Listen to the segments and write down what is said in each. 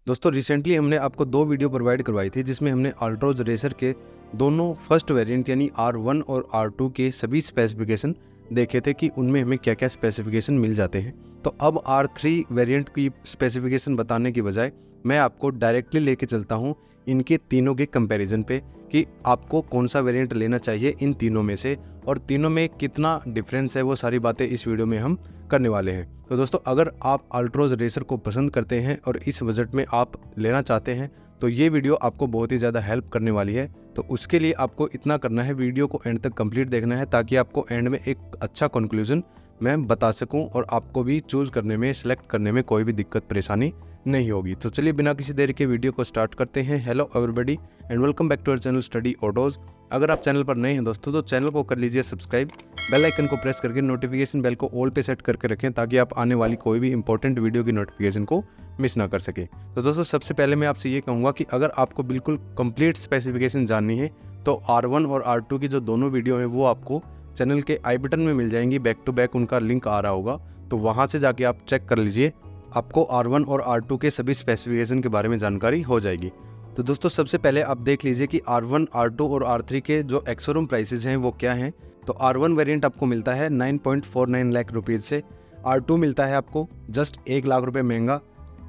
दोस्तों रिसेंटली हमने आपको 2 वीडियो प्रोवाइड करवाई थी जिसमें हमने अल्ट्रोज रेसर के दोनों फर्स्ट वेरिएंट यानी R1 और R2 के सभी स्पेसिफिकेशन देखे थे कि उनमें हमें क्या क्या स्पेसिफिकेशन मिल जाते हैं। तो अब R3 वेरिएंट की स्पेसिफिकेशन बताने की बजाय मैं आपको डायरेक्टली लेके चलता हूँ इनके तीनों के कंपैरिजन पे कि आपको कौन सा वेरिएंट लेना चाहिए इन तीनों में से और तीनों में कितना डिफरेंस है, वो सारी बातें इस वीडियो में हम करने वाले हैं। तो दोस्तों अगर आप अल्ट्रोज रेसर को पसंद करते हैं और इस बजट में आप लेना चाहते हैं तो ये वीडियो आपको बहुत ही ज़्यादा हेल्प करने वाली है। तो उसके लिए आपको इतना करना है, वीडियो को एंड तक कंप्लीट देखना है ताकि आपको एंड में एक अच्छा कंक्लूजन मैं बता सकूं और आपको भी चूज़ करने में, सेलेक्ट करने में कोई भी दिक्कत परेशानी नहीं होगी। तो चलिए बिना किसी देर के वीडियो को स्टार्ट करते हैं। Hello everybody and welcome back to our channel study ऑटोज़। अगर आप चैनल पर नए हैं दोस्तों तो चैनल को कर लीजिए सब्सक्राइब, बेल आइकन को प्रेस करके नोटिफिकेशन बेल को ऑल पे सेट करके रखें ताकि आप आने वाली कोई भी इंपॉर्टेंट वीडियो की नोटिफिकेशन को मिस ना कर सके। तो दोस्तों सबसे पहले मैं आपसे ये कहूँगा कि अगर आपको बिल्कुल कंप्लीट स्पेसिफिकेशन जाननी है तो R1 और R2 की जो दोनों वीडियो हैं वो आपको चैनल के आई बटन में मिल जाएंगी, बैक टू बैक उनका लिंक आ रहा होगा, तो वहाँ से जाके आप चेक कर लीजिए, आपको R1 और R2 के सभी स्पेसिफिकेशन के बारे में जानकारी हो जाएगी। तो दोस्तों सबसे पहले आप देख लीजिए कि R1, R2 और R3 के जो एक्स-शोरूम प्राइसेस हैं वो क्या हैं। तो R1 वेरिएंट आपको मिलता है 9.49 लाख रुपीज़ से, R2 मिलता है आपको जस्ट 1 लाख रुपये महंगा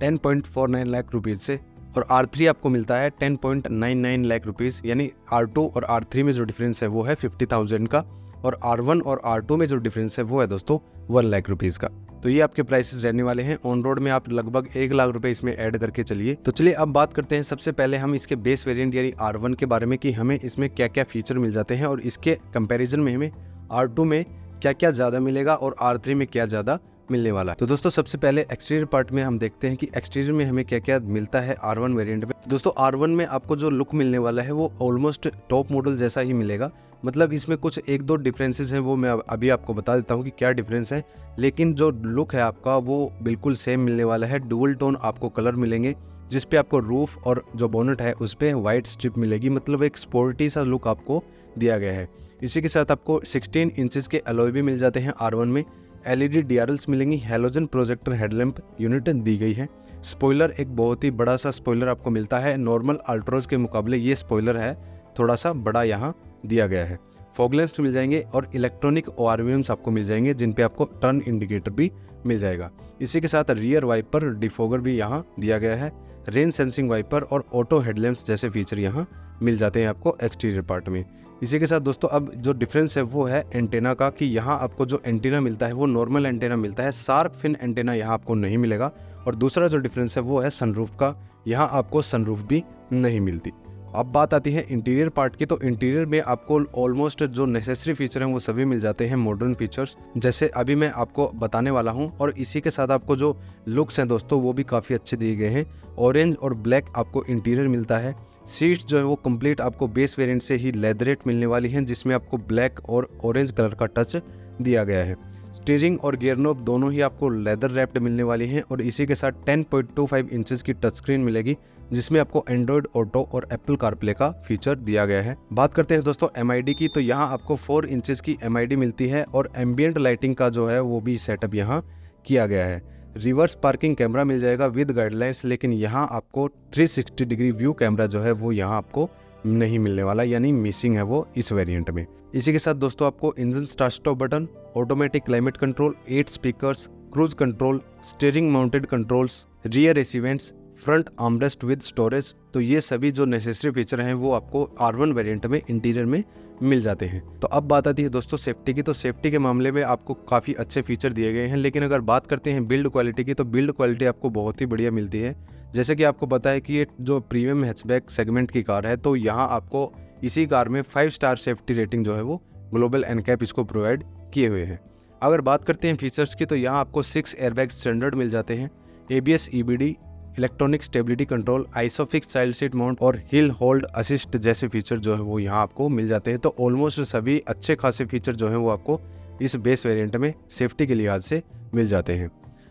10.49 लाख रुपीज़ से, और R3 आपको मिलता है 10.99 लाख रुपीज़। यानी R2 और R3 में जो डिफरेंस है वो है 50,000 का, और R1 और R2 में जो डिफरेंस है वो है दोस्तों 1 लाख रुपीज़ का। तो ये आपके प्राइसेस रहने वाले हैं। ऑन रोड में आप लगभग 1 लाख रुपए इसमें ऐड करके चलिए। तो चलिए अब बात करते हैं सबसे पहले हम इसके बेस वेरिएंट यानी R1 के बारे में कि हमें इसमें क्या क्या फीचर मिल जाते हैं और इसके कंपैरिजन में हमें R2 में क्या क्या ज़्यादा मिलेगा और R3 में क्या ज़्यादा मिलने वाला है। तो दोस्तों सबसे पहले एक्सटीरियर पार्ट में हम देखते हैं कि एक्सटीरियर में हमें क्या क्या मिलता है R1 वेरिएंट में। दोस्तों R1 में आपको जो लुक मिलने वाला है वो ऑलमोस्ट टॉप मॉडल जैसा ही मिलेगा। मतलब इसमें कुछ एक दो डिफरेंसेस हैं, वो मैं अभी आपको बता देता हूँ कि क्या डिफरेंस है, लेकिन जो लुक है आपका वो बिल्कुल सेम मिलने वाला है। डुअल टोन आपको कलर मिलेंगे जिस पे आपको रूफ और जो बोनट है उस पर वाइट स्ट्रिप मिलेगी, मतलब एक स्पोर्टी सा लुक आपको दिया गया है। इसी के साथ आपको 16 इंचेस के अलॉय भी मिल जाते हैं R1 में। LED DRLs मिलेंगी, हैलोजन प्रोजेक्टर हेडलैम्प यूनिट दी गई है। स्पॉइलर एक बहुत ही बड़ा सा स्पॉइलर आपको मिलता है, नॉर्मल अल्ट्रोज के मुकाबले ये स्पॉइलर है थोड़ा सा बड़ा यहाँ दिया गया है। फॉग लैंप्स मिल जाएंगे और इलेक्ट्रॉनिक ORVMs आपको मिल जाएंगे जिन पे आपको टर्न इंडिकेटर भी मिल जाएगा। इसी के साथ रियर वाइपर डिफोगर भी यहाँ दिया गया है। रेन सेंसिंग वाइपर और ऑटो हेडलैम्प्स जैसे फीचर यहाँ मिल जाते हैं आपको एक्सटीरियर पार्ट में। इसी के साथ दोस्तों अब जो डिफरेंस है वो है एंटेना का, कि यहाँ आपको जो एंटेना मिलता है वो नॉर्मल एंटेना मिलता है, शार्क फिन एंटेना यहाँ आपको नहीं मिलेगा। और दूसरा जो डिफरेंस है वो है सनरूफ का, यहाँ आपको सनरूफ भी नहीं मिलती। अब बात आती है इंटीरियर पार्ट की, तो इंटीरियर में आपको ऑलमोस्ट जो नेसेसरी फीचर हैं वो सभी मिल जाते हैं, मॉडर्न फीचर्स जैसे अभी मैं आपको बताने वाला हूं। और इसी के साथ आपको जो लुक्स हैं दोस्तों वो भी काफ़ी अच्छे दिए गए हैं। ऑरेंज और ब्लैक आपको इंटीरियर मिलता है। सीट्स जो है वो कंप्लीट आपको बेस वेरिएंट से ही लेदरेट मिलने वाली हैं जिसमें आपको ब्लैक और ऑरेंज कलर का टच दिया गया है। स्टीयरिंग और गियर नॉब दोनों ही आपको लेदर रैप्ड मिलने वाली हैं और इसी के साथ 10.25 इंचेस की टच स्क्रीन मिलेगी जिसमें आपको एंड्रॉयड ऑटो और एप्पल कारप्ले का फीचर दिया गया है। बात करते हैं दोस्तों MID की, तो यहाँ आपको 4 इंचेस की MID मिलती है और एम्बियंट लाइटिंग का जो है वो भी सेटअप यहाँ किया गया है। रिवर्स पार्किंग कैमरा मिल जाएगा विद गाइडलाइंस, लेकिन यहाँ आपको 360 डिग्री व्यू कैमरा जो है वो यहाँ आपको नहीं मिलने वाला, यानी मिसिंग है वो इस वेरिएंट में। इसी के साथ दोस्तों आपको engine start stop button, automatic climate control, 8 speakers, cruise control, steering mounted controls, rear AC vents, front armrest with storage, तो ये सभी जो नेसेसरी फीचर हैं वो आपको R1 वेरिएंट में इंटीरियर में मिल जाते हैं। तो अब बात आती है दोस्तों सेफ्टी की, तो सेफ्टी के मामले में आपको काफ़ी अच्छे फीचर दिए गए हैं, लेकिन अगर बात करते हैं बिल्ड क्वालिटी की तो बिल्ड क्वालिटी आपको बहुत ही बढ़िया मिलती है। जैसे कि आपको पता है कि ये जो प्रीमियम हैचबैक सेगमेंट की कार है तो यहाँ आपको इसी कार में 5 स्टार सेफ्टी रेटिंग जो है वो ग्लोबल एनकैप इसको प्रोवाइड किए हुए हैं। अगर बात करते हैं फीचर्स की तो यहाँ आपको 6 एयरबैग स्टैंडर्ड मिल जाते हैं, ABS EBD, electronic stability control, isofix child seat mount और हिल होल्ड असिस्ट जैसे फीचर जो है वो यहाँ आपको मिल जाते हैं। तो ऑलमोस्ट सभी अच्छे खासे फीचर जो हैं वो आपको इस बेस वेरिएंट में सेफ्टी के लिहाज से मिल जाते हैं।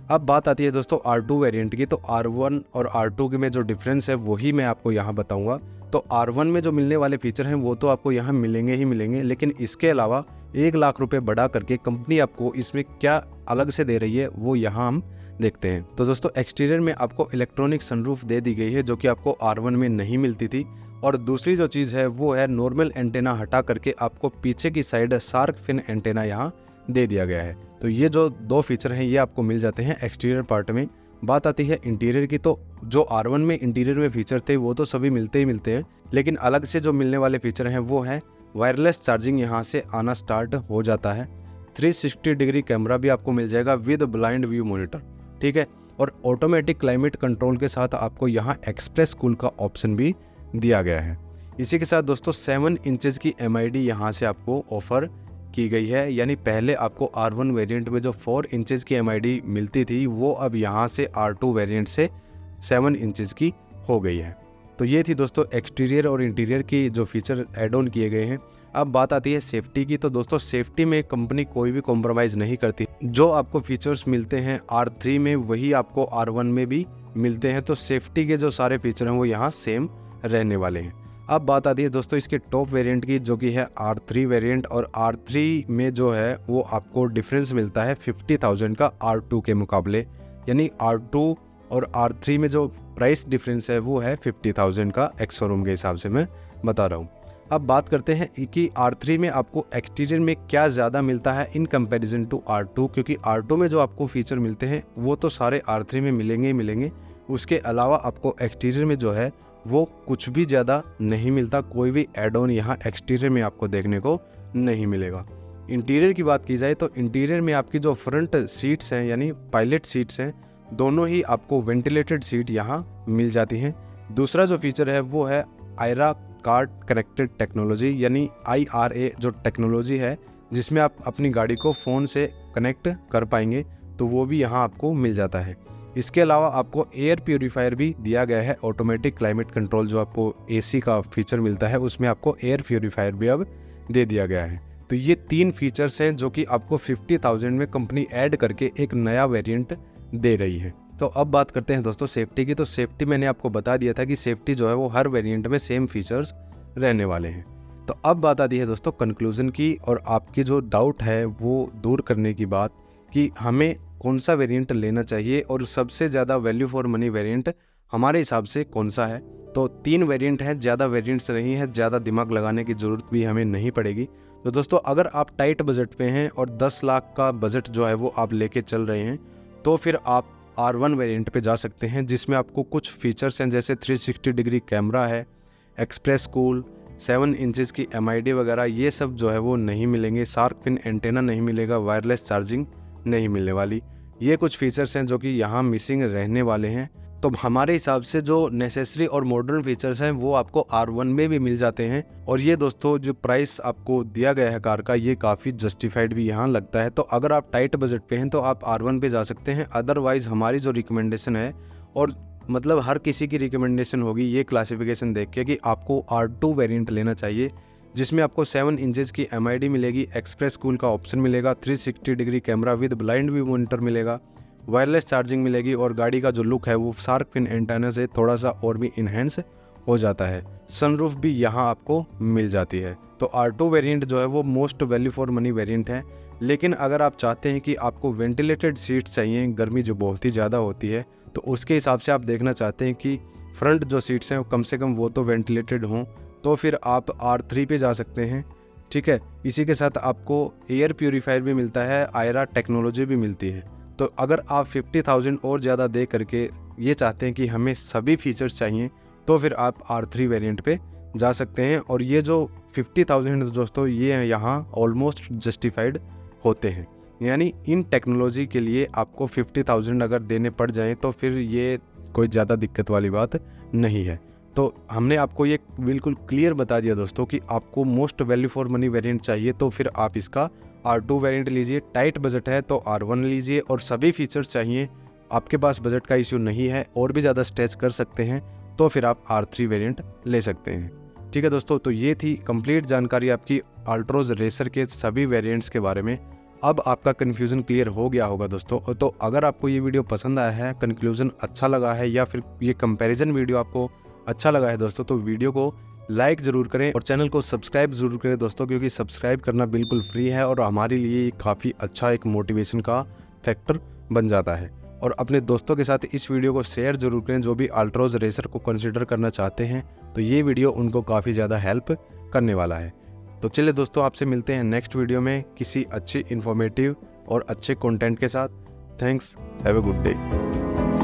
अब बात आती है दोस्तों R2 वेरिएंट की, तो R1 और R2 के में जो डिफरेंस है वही मैं आपको यहाँ बताऊँगा। तो R1 में जो मिलने वाले फीचर हैं वो तो आपको यहाँ मिलेंगे ही मिलेंगे, लेकिन इसके अलावा 1 लाख रुपए बढ़ा करके कंपनी आपको इसमें क्या अलग से दे रही है वो यहाँ हम देखते हैं। तो दोस्तों एक्सटीरियर में आपको इलेक्ट्रॉनिक सनरूफ दे दी गई है जो कि आपको R1 में नहीं मिलती थी। और दूसरी जो चीज़ है वो है नॉर्मल एंटेना हटा करके आपको पीछे की साइड शार्क फिन एंटेना यहाँ दे दिया गया है। तो ये जो दो फीचर हैं ये आपको मिल जाते हैं एक्सटीरियर पार्ट में। बात आती है इंटीरियर की, तो जो R1 में इंटीरियर में फीचर थे वो तो सभी मिलते ही मिलते हैं, लेकिन अलग से जो मिलने वाले फीचर हैं वो है वायरलेस चार्जिंग यहाँ से आना स्टार्ट हो जाता है। 360 डिग्री कैमरा भी आपको मिल जाएगा विद ब्लाइंड व्यू मॉनिटर, ठीक है। और ऑटोमेटिक क्लाइमेट कंट्रोल के साथ आपको यहाँ एक्सप्रेस कूल का ऑप्शन भी दिया गया है। इसी के साथ दोस्तों 7 इंचेस की MID यहाँ से आपको ऑफर की गई है, यानी पहले आपको R1 वेरिएंट में जो 4 इंचेस की MID मिलती थी वो अब यहाँ से R2 वेरिएंट से 7 इंचेस की हो गई है। तो ये थी दोस्तों एक्सटीरियर और इंटीरियर की जो फीचर ऐड ऑन किए गए हैं। अब बात आती है सेफ्टी की, तो दोस्तों सेफ्टी में कंपनी कोई भी कॉम्प्रोमाइज़ नहीं करती। जो आपको फीचर्स मिलते हैं R3 में वही आपको R1 में भी मिलते हैं, तो सेफ्टी के जो सारे फीचर हैं वो यहाँ सेम रहने वाले हैं। अब बात आती है दोस्तों इसके टॉप वेरिएंट की जो कि है R3 वेरिएंट, और R3 में जो है वो आपको डिफरेंस मिलता है 50,000 का R2 के मुकाबले, यानी R2 और R3 में जो प्राइस डिफरेंस है वो है 50,000 का एक्स शोरूम के हिसाब से मैं बता रहा हूँ। अब बात करते हैं कि R3 में आपको एक्सटीरियर में क्या ज़्यादा मिलता है इन कंपैरिजन टू R2, क्योंकि R2 में जो आपको फीचर मिलते हैं वो तो सारे R3 में मिलेंगे ही मिलेंगे। उसके अलावा आपको एक्सटीरियर में जो है वो कुछ भी ज़्यादा नहीं मिलता, कोई भी एड ऑन यहाँ एक्सटीरियर में आपको देखने को नहीं मिलेगा। इंटीरियर की बात की जाए तो इंटीरियर में आपकी जो फ्रंट सीट्स हैं यानी पायलट सीट्स हैं, दोनों ही आपको वेंटिलेटेड सीट यहाँ मिल जाती हैं। दूसरा जो फीचर है वो है आयरा कार्ड कनेक्टेड टेक्नोलॉजी, यानी IRA जो टेक्नोलॉजी है जिसमें आप अपनी गाड़ी को फ़ोन से कनेक्ट कर पाएंगे, तो वो भी यहाँ आपको मिल जाता है। इसके अलावा आपको एयर प्यूरीफायर भी दिया गया है, ऑटोमेटिक क्लाइमेट कंट्रोल जो आपको AC का फीचर मिलता है उसमें आपको एयर प्यूरीफायर भी अब दे दिया गया है। तो ये 3 फीचर्स हैं जो कि आपको 50,000 में कंपनी ऐड करके एक नया वेरिएंट दे रही है। तो अब बात करते हैं दोस्तों सेफ्टी की। तो सेफ्टी मैंने आपको बता दिया था कि सेफ्टी जो है वो हर वेरिएंट में सेम फीचर्स रहने वाले हैं। तो अब बात आती है दोस्तों कंक्लूजन की, और आपकी जो डाउट है वो दूर करने की बात कि हमें कौन सा वेरिएंट लेना चाहिए और सबसे ज़्यादा वैल्यू फॉर मनी वेरिएंट हमारे हिसाब से कौन सा है। तो 3 वेरिएंट हैं, ज़्यादा वेरिएंट्स नहीं है, ज़्यादा दिमाग लगाने की ज़रूरत भी हमें नहीं पड़ेगी। तो दोस्तों अगर आप टाइट बजट पे हैं और 10 लाख का बजट जो है वो आप लेके चल रहे हैं, तो फिर आप R1 वेरिएंट पे जा सकते हैं जिसमें आपको कुछ फीचर्स हैं जैसे 360 डिग्री कैमरा है, एक्सप्रेस कूल, 7 इंचेस की MID वगैरह, ये सब जो है वो नहीं मिलेंगे। शार्क फिन एंटेना नहीं मिलेगा, वायरलेस चार्जिंग नहीं मिलने वाली। ये कुछ फीचर्स हैं जो कि यहाँ मिसिंग रहने वाले हैं। तो हमारे हिसाब से जो नेसेसरी और मॉडर्न फीचर्स हैं वो आपको R1 में भी मिल जाते हैं। और ये दोस्तों जो प्राइस आपको दिया गया है कार का ये काफ़ी जस्टिफाइड भी यहाँ लगता है। तो अगर आप टाइट बजट पे हैं तो आप R1 पे जा सकते हैं। अदरवाइज़ हमारी जो रिकमेंडेशन है, और मतलब हर किसी की रिकमेंडेशन होगी ये क्लासिफिकेशन देख के, कि आपको R2 वेरिएंट लेना चाहिए जिसमें आपको 7 इंचेस की MID मिलेगी, एक्सप्रेस कूल का ऑप्शन मिलेगा, 360 degree camera with blind view monitor मिलेगा, वायरलेस चार्जिंग मिलेगी, और गाड़ी का जो लुक है वो शार्क फिन एंटेना से थोड़ा सा और भी इन्हेंस हो जाता है। सनरूफ भी यहाँ आपको मिल जाती है। तो R2 वेरिएंट जो है वो most value for money variant है। लेकिन अगर आप चाहते हैं कि आपको वेंटिलेटेड सीट्स चाहिए, गर्मी जो बहुत ही ज़्यादा होती है, तो उसके हिसाब से आप देखना चाहते हैं कि फ्रंट जो सीट्स हैं कम से कम वो तो वेंटिलेटेड हों, तो फिर आप R3 पे जा सकते हैं, ठीक है। इसी के साथ आपको एयर प्यूरीफायर भी मिलता है, आयरा टेक्नोलॉजी भी मिलती है। तो अगर आप 50,000 और ज़्यादा दे करके ये चाहते हैं कि हमें सभी फीचर्स चाहिए, तो फिर आप R3 वेरिएंट पे जा सकते हैं। और ये जो 50,000 दोस्तों ये यहाँ ऑलमोस्ट जस्टिफाइड होते हैं, यानी इन टेक्नोलॉजी के लिए आपको 50,000 अगर देने पड़ जाएं तो फिर ये कोई ज़्यादा दिक्कत वाली बात नहीं है। तो हमने आपको ये बिल्कुल क्लियर बता दिया दोस्तों कि आपको most value for money variant चाहिए तो फिर आप इसका R2 वेरिएंट लीजिए। टाइट बजट है तो R1 लीजिए, और सभी फीचर्स चाहिए, आपके पास बजट का इश्यू नहीं है और भी ज़्यादा स्ट्रेच कर सकते हैं, तो फिर आप R3 वेरिएंट ले सकते हैं। ठीक है दोस्तों, तो ये थी कंप्लीट जानकारी आपकी अल्ट्रोज रेसर के सभी वेरिएंट्स के बारे में। अब आपका कन्फ्यूज़न क्लियर हो गया होगा दोस्तों। तो अगर आपको ये वीडियो पसंद आया है, कन्क्लूज़न अच्छा लगा है, या फिर ये कंपैरिजन वीडियो आपको अच्छा लगा है दोस्तों, तो वीडियो को लाइक ज़रूर करें और चैनल को सब्सक्राइब ज़रूर करें दोस्तों, क्योंकि सब्सक्राइब करना बिल्कुल फ्री है और हमारे लिए काफ़ी अच्छा एक मोटिवेशन का फैक्टर बन जाता है। और अपने दोस्तों के साथ इस वीडियो को शेयर जरूर करें जो भी अल्ट्रोज रेसर को कंसिडर करना चाहते हैं, तो ये वीडियो उनको काफ़ी ज़्यादा हेल्प करने वाला है। तो चलिए दोस्तों, आपसे मिलते हैं नेक्स्ट वीडियो में किसी अच्छी इन्फॉर्मेटिव और अच्छे कंटेंट के साथ। Thanks, have a good day.